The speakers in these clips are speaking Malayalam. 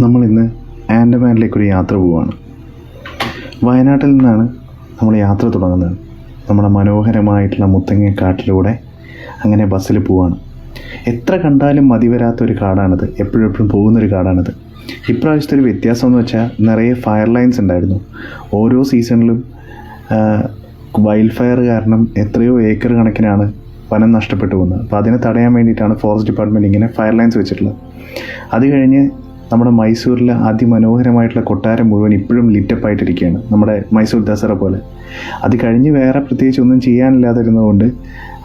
നമ്മളിന്ന് ആൻഡമാനിലേക്കൊരു യാത്ര പോവുകയാണ്. വയനാട്ടിൽ നിന്നാണ് നമ്മൾ യാത്ര തുടങ്ങുന്നത്. നമ്മുടെ മനോഹരമായിട്ടുള്ള മുത്തങ്ങക്കാട്ടിലൂടെ അങ്ങനെ ബസ്സിൽ പോവുകയാണ്. എത്ര കണ്ടാലും മതി വരാത്തൊരു കാടാണിത്. എപ്പോഴെപ്പോഴും പോകുന്നൊരു കാടാണിത്. ഇപ്രാവശ്യത്തെ ഒരു വ്യത്യാസം എന്ന് വെച്ചാൽ നിറയെ ഫയർ ലൈൻസ് ഉണ്ടായിരുന്നു. ഓരോ സീസണിലും വൈൽഡ് ഫയർ കാരണം എത്രയോ ഏക്കർ കണക്കിനാണ് വനം നഷ്ടപ്പെട്ടു പോകുന്നത്. അപ്പോൾ അതിനെ തടയാൻ വേണ്ടിയിട്ടാണ് ഫോറസ്റ്റ് ഡിപ്പാർട്ട്മെൻറ്റ് ഇങ്ങനെ ഫയർ ലൈൻസ് വെച്ചിട്ടുള്ളത്. അത് കഴിഞ്ഞ് നമ്മുടെ മൈസൂരിലെ അതിമനോഹരമായിട്ടുള്ള കൊട്ടാരം മുഴുവൻ ഇപ്പോഴും ലിറ്റപ്പായിട്ടിരിക്കുകയാണ്, നമ്മുടെ മൈസൂർ ദസറ പോലെ. അത് കഴിഞ്ഞ് വേറെ പ്രത്യേകിച്ച് ഒന്നും ചെയ്യാനില്ലാതിരുന്നതുകൊണ്ട്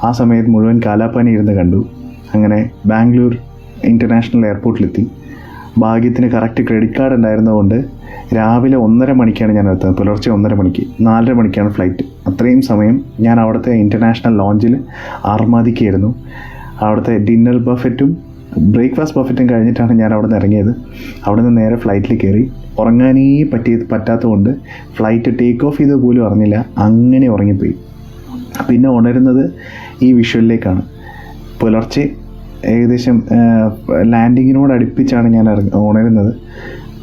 ആ സമയത്ത് മുഴുവൻ കാലാപ്പാനി ഇരുന്ന് കണ്ടു. അങ്ങനെ ബാംഗ്ലൂർ ഇൻ്റർനാഷണൽ എയർപോർട്ടിലെത്തി. ഭാഗ്യത്തിന് കറക്റ്റ് ക്രെഡിറ്റ് കാർഡ് ഉണ്ടായിരുന്നതുകൊണ്ട് രാവിലെ 1:30 മണിക്കാണ് ഞാൻ എത്തുന്നത്. പുലർച്ചെ 1:30 മണിക്ക്, 4:30 മണിക്കാണ് ഫ്ലൈറ്റ്. അത്രയും സമയം ഞാൻ അവിടുത്തെ ഇൻ്റർനാഷണൽ ലോഞ്ചിൽ ആർമാദിക്കായിരുന്നു. അവിടുത്തെ ഡിന്നർ ബഫറ്റും ബ്രേക്ക്ഫാസ്റ്റ് ബഫറ്റും കഴിഞ്ഞിട്ടാണ് ഞാൻ അവിടെ നിന്ന് ഇറങ്ങിയത്. അവിടെ നിന്ന് നേരെ ഫ്ലൈറ്റിൽ കയറി. ഉറങ്ങാനേ പറ്റാത്തതുകൊണ്ട് ഫ്ലൈറ്റ് ടേക്ക് ഓഫ് ചെയ്ത് പോലും അറിഞ്ഞില്ല, അങ്ങനെ ഉറങ്ങിപ്പോയി. പിന്നെ ഉണരുന്നത് ഈ വിഷ്വലിലേക്കാണ്. പുലർച്ചെ ഏകദേശം ലാൻഡിങ്ങിനോട് അടുപ്പിച്ചാണ് ഞാൻ ഉണരുന്നത്.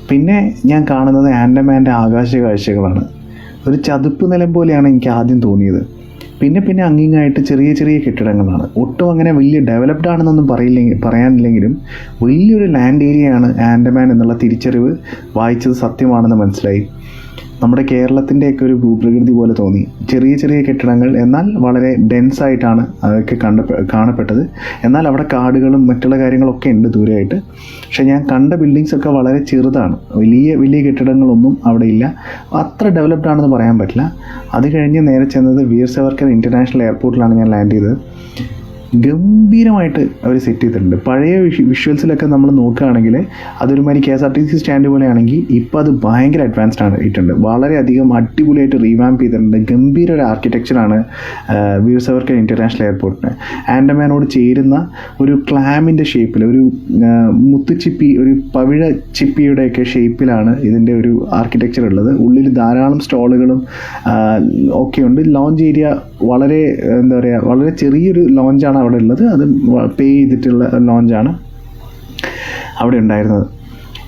പിന്നെ ഞാൻ കാണുന്നത് ആൻഡമാൻ്റെ ആകാശ കാഴ്ചകളാണ്. ഒരു ചതുപ്പ് നിലം പോലെയാണ് എനിക്ക് ആദ്യം തോന്നിയത്. പിന്നെ അങ്ങിങ്ങായിട്ട് ചെറിയ ചെറിയ കെട്ടിടങ്ങളാണ്. ഒട്ടും അങ്ങനെ വലിയ ഡെവലപ്ഡ് ആണെന്നൊന്നും പറയാനില്ലെങ്കിലും വലിയൊരു ലാൻഡ് ഏരിയയാണ് ആൻഡമാൻ എന്നുള്ള തിരിച്ചറിവ് വായിച്ചത് സത്യമാണെന്ന് മനസ്സിലായി. നമ്മുടെ കേരളത്തിൻ്റെയൊക്കെ ഒരു ഭൂപ്രകൃതി പോലെ തോന്നി. ചെറിയ ചെറിയ കെട്ടിടങ്ങൾ, എന്നാൽ വളരെ ഡെൻസായിട്ടാണ് അതൊക്കെ കാണപ്പെട്ടത്. എന്നാൽ അവിടെ കാടുകളും മറ്റുള്ള കാര്യങ്ങളൊക്കെ ഉണ്ട് ദൂരെയായിട്ട്. പക്ഷേ ഞാൻ കണ്ട ബിൽഡിങ്സൊക്കെ വളരെ ചെറുതാണ്. വലിയ കെട്ടിടങ്ങളൊന്നും അവിടെ ഇല്ല. അത്ര ഡെവലപ്ഡ് ആണെന്ന് പറയാൻ പറ്റില്ല. അത് കഴിഞ്ഞ് നേരെ ചെന്നത് വീർ സവർക്കർ ഇൻ്റർനാഷണൽ എയർപോർട്ടിലാണ് ഞാൻ ലാൻഡ് ചെയ്തത്. ഗംഭീരമായിട്ട് അവർ സെറ്റ് ചെയ്തിട്ടുണ്ട്. പഴയ വിഷ്വൽസിലൊക്കെ നമ്മൾ നോക്കുകയാണെങ്കിൽ അതൊരുമാതിരി KSRTC സ്റ്റാൻഡ് പോലെയാണെങ്കിൽ ഇപ്പോൾ അത് ഭയങ്കര അഡ്വാൻസ്ഡ് ആയിട്ടുണ്ട്. വളരെയധികം അടിപൊളിയായിട്ട് റീവാമ്പ് ചെയ്തിട്ടുണ്ട്. ഗംഭീര ഒരു ആർക്കിടെക്ചറാണ് വീർ സവർക്കർ ഇൻ്റർനാഷണൽ എയർപോർട്ടിന്. ആൻഡമാനോട് ചേരുന്ന ഒരു ക്ലാമിൻ്റെ ഷേപ്പിൽ, ഒരു മുത്തുച്ചിപ്പി, ഒരു പവിഴ ചിപ്പിയുടെയൊക്കെ ഷേപ്പിലാണ് ഇതിൻ്റെ ഒരു ആർക്കിടെക്ചർ ഉള്ളത്. ഉള്ളിൽ ധാരാളം സ്റ്റോളുകളും ഒക്കെയുണ്ട്. ലോഞ്ച് ഏരിയ വളരെ വളരെ ചെറിയൊരു ലോഞ്ചാണ് അവിടെ ഉള്ളത്. അത് പേ ചെയ്തിട്ടുള്ള ലോഞ്ചാണ് അവിടെ ഉണ്ടായിരുന്നത്.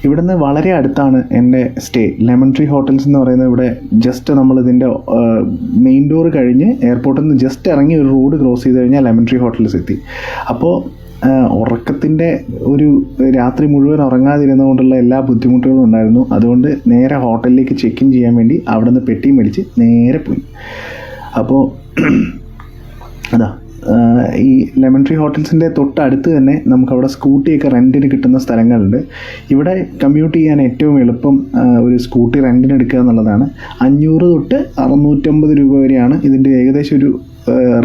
ഇവിടുന്ന് വളരെ അടുത്താണ് എൻ്റെ സ്റ്റേ. ലെമൺ ട്രീ ഹോട്ടൽസ് എന്ന് പറയുന്നത് ഇവിടെ ജസ്റ്റ് നമ്മളിതിൻ്റെ മെയിൻ ഡോർ കഴിഞ്ഞ് എയർപോർട്ടിൽ നിന്ന് ജസ്റ്റ് ഇറങ്ങി ഒരു റോഡ് ക്രോസ് ചെയ്ത് കഴിഞ്ഞാൽ ലെമൺ ട്രീ ഹോട്ടൽസ് എത്തി. അപ്പോൾ ഉറക്കത്തിൻ്റെ ഒരു രാത്രി മുഴുവൻ ഉറങ്ങാതിരുന്നതുകൊണ്ടുള്ള എല്ലാ ബുദ്ധിമുട്ടുകളും ഉണ്ടായിരുന്നു. അതുകൊണ്ട് നേരെ ഹോട്ടലിലേക്ക് ചെക്ക് ഇൻ ചെയ്യാൻ വേണ്ടി അവിടെ നിന്ന് പെട്ടിയും മേടിച്ച് നേരെ പോയി. അപ്പോൾ അതാ ഈ ലെമൺ ട്രീ ഹോട്ടൽസിൻ്റെ തൊട്ടടുത്ത് തന്നെ നമുക്കവിടെ സ്കൂട്ടിയൊക്കെ റെൻറ്റിന് കിട്ടുന്ന സ്ഥലങ്ങളുണ്ട്. ഇവിടെ കമ്മ്യൂട്ട് ചെയ്യാൻ ഏറ്റവും എളുപ്പം ഒരു സ്കൂട്ടി റെൻറ്റിന് എടുക്കുക എന്നുള്ളതാണ്. 500 തൊട്ട് 650 രൂപ വരെയാണ് ഇതിൻ്റെ ഏകദേശം ഒരു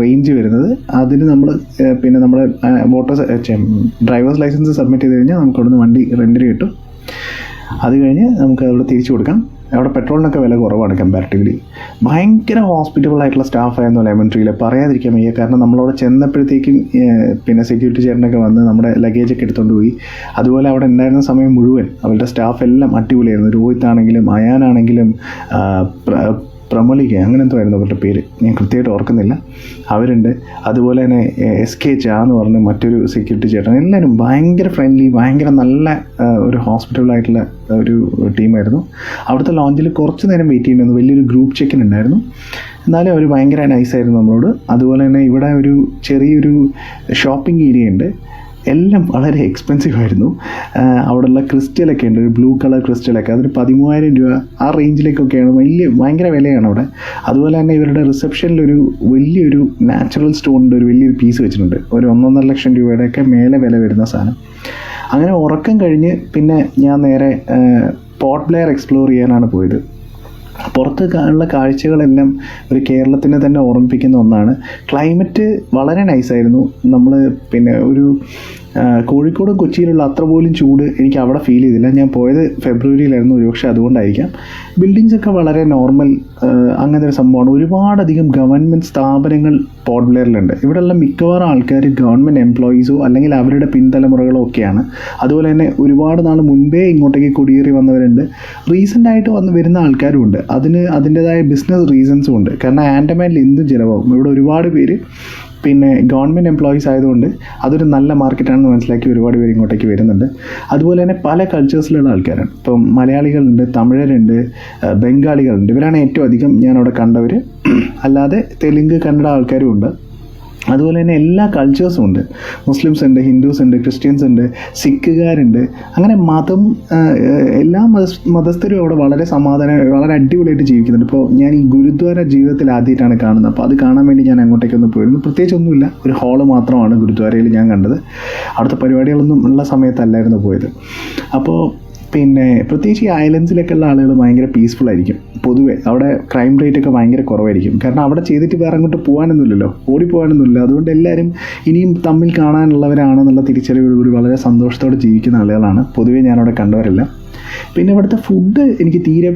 റേഞ്ച് വരുന്നത്. അതിന് നമ്മൾ പിന്നെ നമ്മുടെ ഡ്രൈവേഴ്സ് ലൈസൻസ് സബ്മിറ്റ് ചെയ്ത് കഴിഞ്ഞാൽ നമുക്ക് അവിടുന്ന് വണ്ടി റെൻറ്റിന് കിട്ടും. അത് കഴിഞ്ഞ് നമുക്ക് അവിടെ തിരിച്ചു കൊടുക്കാം. അവിടെ പെട്രോളിനൊക്കെ വില കുറവാണ് കമ്പാരിറ്റീവ്ലി. ഭയങ്കര ഹോസ്പിറ്റബിൾ ആയിട്ടുള്ള സ്റ്റാഫായിരുന്നു ലെമൺ ട്രീയിൽ, പറയാതിരിക്കാൻ വയ്യ. കാരണം നമ്മളവിടെ ചെന്നപ്പോഴത്തേക്കും പിന്നെ സെക്യൂരിറ്റി ചേട്ടനൊക്കെ വന്ന് നമ്മുടെ ലഗേജൊക്കെ എടുത്തുകൊണ്ട് പോയി. അതുപോലെ അവിടെ ഉണ്ടായിരുന്ന സമയം മുഴുവൻ അവരുടെ സ്റ്റാഫ് എല്ലാം അടിപൊളിയായിരുന്നു. രോഹിത് ആണെങ്കിലും അയാനാണെങ്കിലും പ്രമോലിക്ക അങ്ങനെ എന്തോ ആയിരുന്നു അവരുടെ പേര്, ഞാൻ കൃത്യമായിട്ട് ഓർക്കുന്നില്ല, അവരുണ്ട്. അതുപോലെ തന്നെ SK ചാ എന്ന് പറഞ്ഞ മറ്റൊരു സെക്യൂരിറ്റി ചേട്ടൻ. എല്ലാവരും ഭയങ്കര ഫ്രണ്ട്ലി, ഭയങ്കര നല്ല ഒരു ഹോസ്പിറ്റലായിട്ടുള്ള ഒരു ടീമായിരുന്നു. അവിടുത്തെ ലോഞ്ചിൽ കുറച്ച് നേരം വെയിറ്റ് ചെയ്യുന്നു. വലിയൊരു ഗ്രൂപ്പ് ചെക്കിൻ ഉണ്ടായിരുന്നു. എന്നാലും അവർ ഭയങ്കര നൈസായിരുന്നു നമ്മളോട്. അതുപോലെ തന്നെ ഇവിടെ ഒരു ചെറിയൊരു ഷോപ്പിംഗ് ഏരിയ ഉണ്ട്. എല്ലാം വളരെ എക്സ്പെൻസീവ് ആയിരുന്നു. അവിടെയുള്ള ക്രിസ്റ്റലൊക്കെ ഉണ്ട്, ഒരു ബ്ലൂ കളർ ക്രിസ്റ്റലൊക്കെ, അതിന് 13,000 രൂപ ആ റേഞ്ചിലേക്കൊക്കെയാണ്. ഭയങ്കര വിലയാണ് അവിടെ. അതുപോലെ തന്നെ ഇവരുടെ റിസപ്ഷനിലൊരു വലിയൊരു നാച്ചുറൽ സ്റ്റോണിൻ്റെ ഒരു വലിയൊരു പീസ് വെച്ചിട്ടുണ്ട്. ഒരു 1.5 ലക്ഷം രൂപയുടെയൊക്കെ മേലെ വില വരുന്ന സാധനം. അങ്ങനെ ഉറക്കം കഴിഞ്ഞ് പിന്നെ ഞാൻ നേരെ പോർട്ട് ബ്ലെയർ എക്സ്പ്ലോർ ചെയ്യാനാണ് പോയത്. പുറത്ത് ഉള്ള കാഴ്ചകളെല്ലാം ഒരു കേരളത്തിനെ തന്നെ ഓർമ്മിപ്പിക്കുന്ന ഒന്നാണ്. ക്ലൈമറ്റ് വളരെ നൈസായിരുന്നു. നമ്മൾ പിന്നെ ഒരു കോഴിക്കോടും കൊച്ചിയിലുള്ള അത്ര പോലും ചൂട് എനിക്ക് അവിടെ ഫീൽ ചെയ്തില്ല. ഞാൻ പോയത് ഫെബ്രുവരിയിലായിരുന്നു, ഒരുപക്ഷെ അതുകൊണ്ടായിരിക്കാം. ബിൽഡിങ്സൊക്കെ വളരെ നോർമൽ അങ്ങനത്തെ ഒരു സംഭവമാണ്. ഒരുപാടധികം ഗവൺമെൻറ് സ്ഥാപനങ്ങൾ പോർട്ട് ബ്ലെയറിലുണ്ട്. ഇവിടെയുള്ള മിക്കവാറും ആൾക്കാർ ഗവൺമെൻറ് എംപ്ലോയീസോ അല്ലെങ്കിൽ അവരുടെ പിൻതലമുറകളോ ഒക്കെയാണ്. അതുപോലെ തന്നെ ഒരുപാട് നാൾ മുൻപേ ഇങ്ങോട്ടേക്ക് കുടിയേറി വന്നവരുണ്ട്. റീസെൻ്റായിട്ട് വരുന്ന ആൾക്കാരും ഉണ്ട്. അതിന് അതിൻ്റേതായ ബിസിനസ് റീസൺസും ഉണ്ട്. കാരണം ആൻഡമാനിൽ എന്തും ചിലവാകും. ഇവിടെ ഒരുപാട് പേര് പിന്നെ ഗവൺമെൻറ് എംപ്ലോയീസ് ആയതുകൊണ്ട് അതൊരു നല്ല മാർക്കറ്റാണെന്ന് മനസ്സിലാക്കി ഒരുപാട് പേര് ഇങ്ങോട്ടേക്ക് വരുന്നുണ്ട്. അതുപോലെ തന്നെ പല കൾച്ചേഴ്സിലുള്ള ആൾക്കാരാണ്. ഇപ്പം മലയാളികളുണ്ട്, തമിഴരുണ്ട്, ബംഗാളികളുണ്ട്. ഇവരാണ് ഏറ്റവും അധികം ഞാനവിടെ കണ്ടവർ. അല്ലാതെ തെലുങ്ക്, കന്നഡ ആൾക്കാരും ഉണ്ട്. അതുപോലെ തന്നെ എല്ലാ കൾച്ചേഴ്സും ഉണ്ട്. മുസ്ലിംസ് ഉണ്ട്, ഹിന്ദുസ് ഉണ്ട്, ക്രിസ്ത്യൻസ് ഉണ്ട്, സിഖുകാരുണ്ട്. അങ്ങനെ എല്ലാ മതസ്ഥരും അവിടെ വളരെ വളരെ അടിപൊളിയായിട്ട് ജീവിക്കുന്നുണ്ട്. ഇപ്പോൾ ഞാൻ ഈ ഗുരുദ്വാര ജീവിതത്തിൽ ആദ്യമായിട്ടാണ് കാണുന്നത്. അപ്പോൾ അത് കാണാൻ വേണ്ടി ഞാൻ അങ്ങോട്ടേക്കൊന്ന് പോയിരുന്നു. പ്രത്യേകിച്ചൊന്നുമില്ല, ഒരു ഹാള് മാത്രമാണ് ഗുരുദ്വാരയിൽ ഞാൻ കണ്ടത്. അവിടുത്തെ പരിപാടികളൊന്നും ഉള്ള സമയത്തല്ലായിരുന്നു പോയത്. അപ്പോൾ പിന്നെ പ്രത്യേകിച്ച് ഈ ഐലൻഡ്സിലൊക്കെ ഉള്ള ആളുകൾ ഭയങ്കര പീസ്ഫുൾ ആയിരിക്കും. പൊതുവേ അവിടെ ക്രൈം റേറ്റ് ഒക്കെ ഭയങ്കര കുറവായിരിക്കും. കാരണം അവിടെ ചെയ്തിട്ട് വേറെ അങ്ങോട്ട് പോകാനൊന്നുമില്ലല്ലോ, ഓടിപ്പോകാനൊന്നുമില്ല. അതുകൊണ്ട് എല്ലാവരും ഇനിയും തമ്മിൽ കാണാനുള്ളവരാണെന്നുള്ള തിരിച്ചറിവോടുകൂടി വളരെ സന്തോഷത്തോടെ ജീവിക്കുന്ന ആളുകളാണ് പൊതുവേ ഞാനവിടെ കണ്ടവരെല്ലാം. പിന്നെ ഇവിടുത്തെ ഫുഡ് എനിക്ക് തീരെ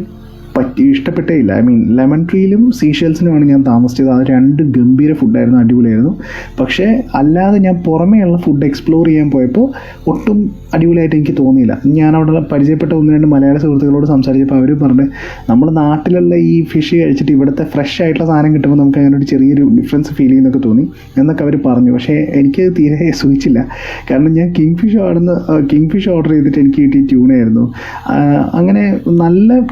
ഇഷ്ടപ്പെട്ടേ ഇല്ല. ലെമൺ ട്രീയിലും സീഷെൽസിനുമാണ് ഞാൻ താമസിച്ചത്. അത് 2 ഗംഭീര ഫുഡായിരുന്നു, അടിപൊളിയായിരുന്നു. പക്ഷേ അല്ലാതെ ഞാൻ പുറമേയുള്ള ഫുഡ് എക്സ്പ്ലോർ ചെയ്യാൻ പോയപ്പോൾ ഒട്ടും അടിപൊളിയായിട്ട് എനിക്ക് തോന്നിയില്ല. ഞാനവിടെ പരിചയപ്പെട്ട 1-2 മലയാള സുഹൃത്തുക്കളോട് സംസാരിച്ചപ്പോൾ അവർ പറഞ്ഞു, നമ്മുടെ നാട്ടിലുള്ള ഈ ഫിഷ് കഴിച്ചിട്ട് ഇവിടുത്തെ ഫ്രഷ് ആയിട്ടുള്ള സാധനം കിട്ടുമ്പോൾ നമുക്ക് അങ്ങനെ ഒരു ചെറിയൊരു ഡിഫറൻസ് ഫീൽ ചെയ്യുന്നൊക്കെ തോന്നി എന്നൊക്കെ അവർ പറഞ്ഞു. പക്ഷേ എനിക്ക് തീരെ സുഖിച്ചില്ല. കാരണം ഞാൻ കിങ് ഫിഷ് ഓർഡർ ചെയ്തിട്ട് എനിക്ക് കിട്ടിയ ട്യൂണയായിരുന്നു. അങ്ങനെ നല്ല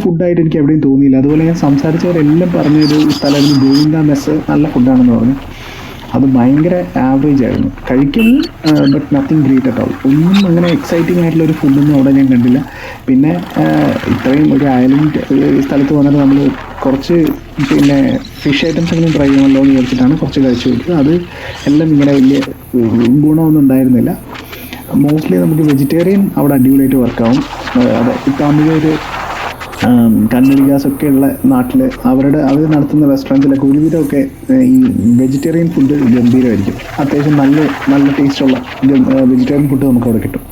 ഫുഡായിട്ട് എനിക്ക് എവിടെയും തോന്നിയില്ല. അതുപോലെ ഞാൻ സംസാരിച്ചവരെല്ലാം പറഞ്ഞൊരു സ്ഥലമായിരുന്നു ഗോവിന്ദ മെസ്സ്, നല്ല ഫുഡാണെന്ന് പറഞ്ഞു. അത് ഭയങ്കര ആവറേജ് ആയിരുന്നു കഴിക്കുന്നത്, but nothing great at all. ഒന്നും അങ്ങനെ എക്സൈറ്റിംഗ് ആയിട്ടുള്ള ഒരു ഫുഡൊന്നും അവിടെ ഞാൻ കണ്ടില്ല. പിന്നെ ഇത്രയും ഒരു ഐലൻഡ് സ്ഥലത്ത് വന്നിട്ട് നമ്മൾ കുറച്ച് ഫിഷ് ഐറ്റംസ് എങ്കിലും ട്രൈ ചെയ്യണമല്ലോ എന്ന് വിചാരിച്ചിട്ടാണ് കുറച്ച് കഴിച്ചു കൊടുത്തത്. അത് എല്ലാം ഇങ്ങനെ വലിയ ഗുണമൊന്നും ഉണ്ടായിരുന്നില്ല. മോസ്റ്റ്ലി നമുക്ക് വെജിറ്റേറിയൻ അവിടെ അടിപൊളിയായിട്ട് വർക്കാവും. അതെ, തമിഴർ, കന്നഡിഗാസൊക്കെ ഉള്ള നാട്ടിൽ അവർ നടത്തുന്ന റെസ്റ്റോറൻറ്റിലൊക്കെ ഒരുവിധമൊക്കെ ഈ വെജിറ്റേറിയൻ ഫുഡ് ഗംഭീരമായിരിക്കും. അത്യാവശ്യം നല്ല ടേസ്റ്റുള്ള വെജിറ്റേറിയൻ ഫുഡ് നമുക്ക് അവിടെ കിട്ടും.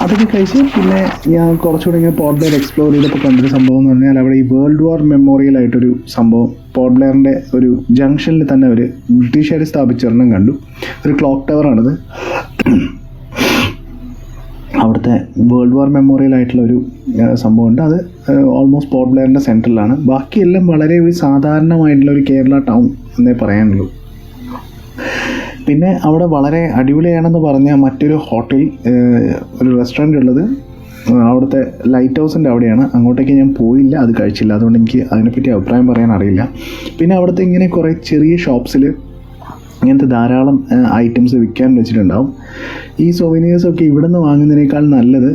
അതൊക്കെ കഴിച്ച് പിന്നെ ഞാൻ കുറച്ചുകൂടെ ഇങ്ങനെ പോർട്ട് ബ്ലെയർ എക്സ്പ്ലോർ ചെയ്തപ്പോൾ കണ്ടൊരു സംഭവം എന്ന് പറഞ്ഞാൽ അവിടെ ഈ വേൾഡ് വാർ മെമ്മോറിയൽ ആയിട്ടൊരു സംഭവം പോർട്ട് ബ്ലെയറിൻ്റെ ഒരു ജംഗ്ഷനിൽ തന്നെ അവർ ബ്രിട്ടീഷുകാർ സ്ഥാപിച്ചൊരെണ്ണം കണ്ടു. ഒരു ക്ലോക്ക് ടവറാണിത്. അവിടുത്തെ വേൾഡ് വാർ മെമ്മോറിയൽ ആയിട്ടുള്ള ഒരു സംഭവമുണ്ട്. അത് ഓൾമോസ്റ്റ് പോർട്ട് ബ്ലെയറിൻ്റെ സെൻറ്ററിലാണ്. ബാക്കിയെല്ലാം വളരെ ഒരു സാധാരണമായിട്ടുള്ള ഒരു കേരള ടൗൺ എന്നേ പറയാനുള്ളൂ. പിന്നെ അവിടെ വളരെ അടിപൊളിയാണെന്ന് പറഞ്ഞ മറ്റൊരു ഹോട്ടൽ, ഒരു റെസ്റ്റോറൻറ്റ് ഉള്ളത് അവിടുത്തെ ലൈറ്റ് ഹൗസിൻ്റെ അവിടെയാണ്. അങ്ങോട്ടേക്ക് ഞാൻ പോയില്ല, അത് കഴിച്ചില്ല. അതുകൊണ്ട് എനിക്ക് അതിനെപ്പറ്റി അഭിപ്രായം പറയാൻ അറിയില്ല. പിന്നെ അവിടുത്തെ ഇങ്ങനെ കുറേ ചെറിയ ഷോപ്സിൽ ഇങ്ങനത്തെ ധാരാളം ഐറ്റംസ് വിൽക്കാൻ വെച്ചിട്ടുണ്ടാവും. ഈ സൊവനീഴ്സൊക്കെ ഇവിടെ നിന്ന് വാങ്ങുന്നതിനേക്കാൾ നല്ലത്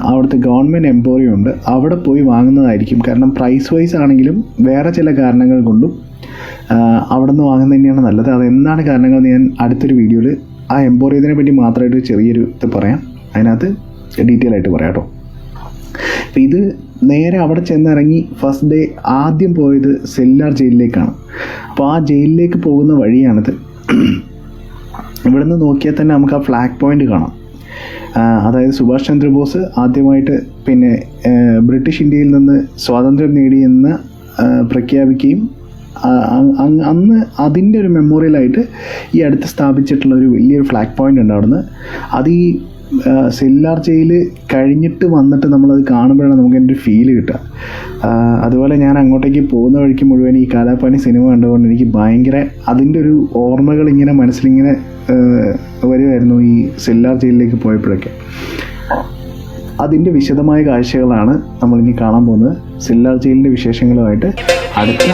അവിടുത്തെ ഗവൺമെൻറ് എംപോറിയം ഉണ്ട്, അവിടെ പോയി വാങ്ങുന്നതായിരിക്കും. കാരണം പ്രൈസ് വൈസ് ആണെങ്കിലും വേറെ ചില കാരണങ്ങൾ കൊണ്ടും അവിടെ നിന്ന് വാങ്ങുന്നത് തന്നെയാണ് നല്ലത്. അതെന്താണ് കാരണങ്ങൾ ഞാൻ അടുത്തൊരു വീഡിയോയിൽ ആ എംപോറിയത്തിനെ പറ്റി മാത്രമായിട്ട് ചെറിയൊരു ഇത് പറയാം, അതിനകത്ത് ഡീറ്റെയിൽ ആയിട്ട് പറയാം കേട്ടോ. അപ്പം ഇത് നേരെ അവിടെ ചെന്നിറങ്ങി ഫസ്റ്റ് ഡേ ആദ്യം പോയത് സെല്ലാർ ജയിലിലേക്കാണ്. അപ്പോൾ ആ ജയിലിലേക്ക് പോകുന്ന വഴിയാണിത്. ഇവിടെ നിന്ന് നോക്കിയാൽ തന്നെ നമുക്ക് ആ ഫ്ലാഗ് പോയിന്റ് കാണാം. അതായത് സുഭാഷ് ചന്ദ്രബോസ് ആദ്യമായിട്ട് ബ്രിട്ടീഷ് ഇന്ത്യയിൽ നിന്ന് സ്വാതന്ത്ര്യം നേടിയെന്ന് പ്രഖ്യാപിക്കുകയും അന്ന് അതിൻ്റെ ഒരു മെമ്മോറിയലായിട്ട് ഈ അടുത്ത് സ്ഥാപിച്ചിട്ടുള്ള ഒരു വലിയൊരു ഫ്ലാഗ് പോയിന്റ് ഉണ്ട് അവിടുന്ന്. അത് ഈ സെല്ലാർ ജയിൽ കഴിഞ്ഞിട്ട് വന്നിട്ട് നമ്മളത് കാണുമ്പോഴാണ് നമുക്ക് എൻ്റെ ഒരു ഫീല് കിട്ടുക. അതുപോലെ ഞാൻ അങ്ങോട്ടേക്ക് പോകുന്ന വഴിക്ക് മുഴുവൻ ഈ കാലാപാനി സിനിമ കണ്ടുകൊണ്ട് എനിക്ക് ഭയങ്കര അതിൻ്റെ ഒരു ഓർമ്മകൾ ഇങ്ങനെ മനസ്സിലിങ്ങനെ വരുമായിരുന്നു ഈ സെല്ലാർ ജയിലിലേക്ക് പോയപ്പോഴൊക്കെ. അതിൻ്റെ വിശദമായ കാഴ്ചകളാണ് നമ്മളിനി കാണാൻ പോകുന്നത്. സെല്ലാർ ജയിലിൻ്റെ വിശേഷങ്ങളുമായിട്ട് അടുത്ത